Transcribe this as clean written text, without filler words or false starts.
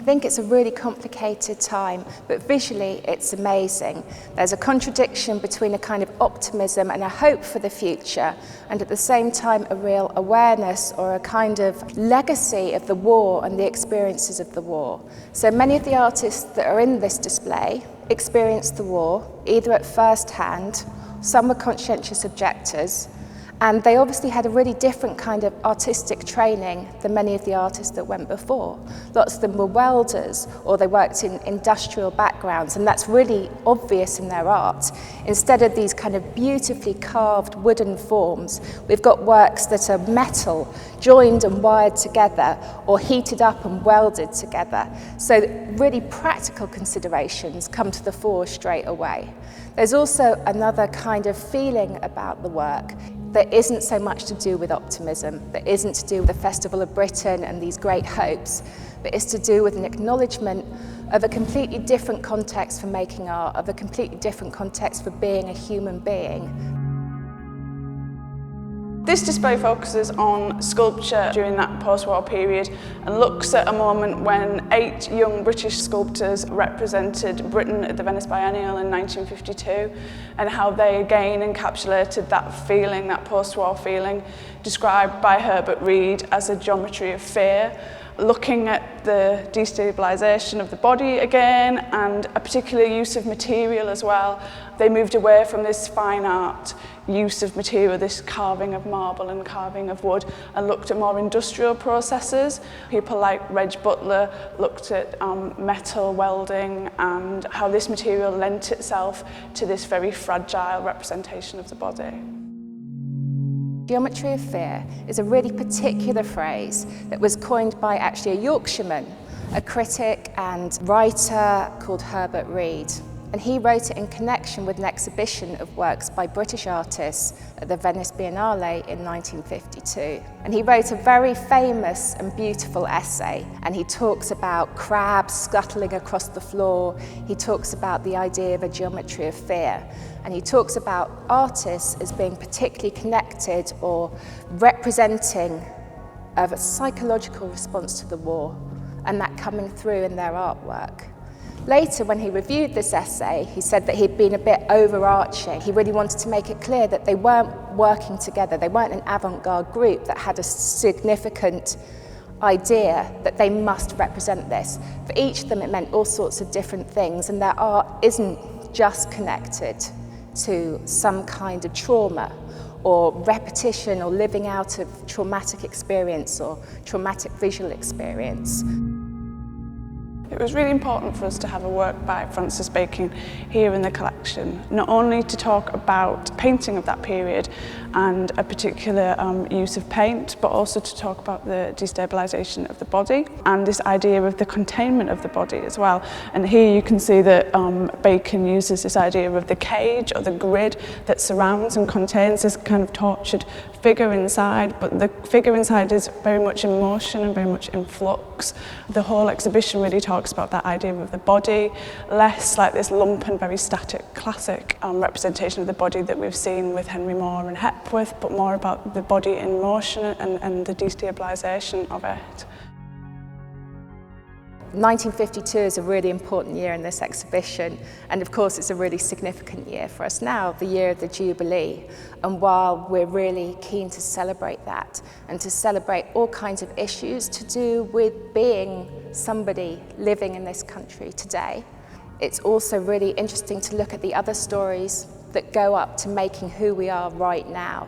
I think it's a really complicated time, but visually it's amazing. There's a contradiction between a kind of optimism and a hope for the future, and at the same time a real awareness or a kind of legacy of the war and the experiences of the war. So many of the artists that are in this display experienced the war, either at first hand, some were conscientious objectors, and they obviously had a really different kind of artistic training than many of the artists that went before. Lots of them were welders, or they worked in industrial backgrounds, and that's really obvious in their art. Instead of these kind of beautifully carved wooden forms, we've got works that are metal, joined and wired together, or heated up and welded together. So really practical considerations come to the fore straight away. There's also another kind of feeling about the work that isn't so much to do with optimism, that isn't to do with the Festival of Britain and these great hopes, but is to do with an acknowledgement of a completely different context for making art, of a completely different context for being a human being. This display focuses on sculpture during that post-war period and looks at a moment when 8 young British sculptors represented Britain at the Venice Biennial in 1952 and how they again encapsulated that feeling, that post-war feeling, described by Herbert Reed as a geometry of fear, looking at the destabilisation of the body again and a particular use of material as well. They moved away from this fine art use of material, this carving of marble and carving of wood, and looked at more industrial processes. People like Reg Butler looked at metal welding and how this material lent itself to this very fragile representation of the body. Geometry of fear is a really particular phrase that was coined by actually a Yorkshireman, a critic and writer called Herbert Reed. And he wrote it in connection with an exhibition of works by British artists at the Venice Biennale in 1952. And he wrote a very famous and beautiful essay, and he talks about crabs scuttling across the floor. He talks about the idea of a geometry of fear. And he talks about artists as being particularly connected or representing of a psychological response to the war, and that coming through in their artwork. Later, when he reviewed this essay, he said that he'd been a bit overarching. He really wanted to make it clear that they weren't working together. They weren't an avant-garde group that had a significant idea that they must represent this. For each of them, it meant all sorts of different things, and their art isn't just connected to some kind of trauma or repetition or living out of traumatic experience or traumatic visual experience. It was really important for us to have a work by Francis Bacon here in the collection, not only to talk about painting of that period and a particular use of paint, but also to talk about the destabilisation of the body and this idea of the containment of the body as well. And here you can see that Bacon uses this idea of the cage or the grid that surrounds and contains this kind of tortured figure inside, but the figure inside is very much in motion and very much in flux. The whole exhibition really talks about that idea of the body, less like this lump and very static classic representation of the body that we've seen with Henry Moore and Hepworth, but more about the body in motion and the destabilisation of it. 1952 is a really important year in this exhibition, and of course it's a really significant year for us now, the year of the Jubilee. And while we're really keen to celebrate that and to celebrate all kinds of issues to do with being somebody living in this country today, it's also really interesting to look at the other stories that go up to making who we are right now.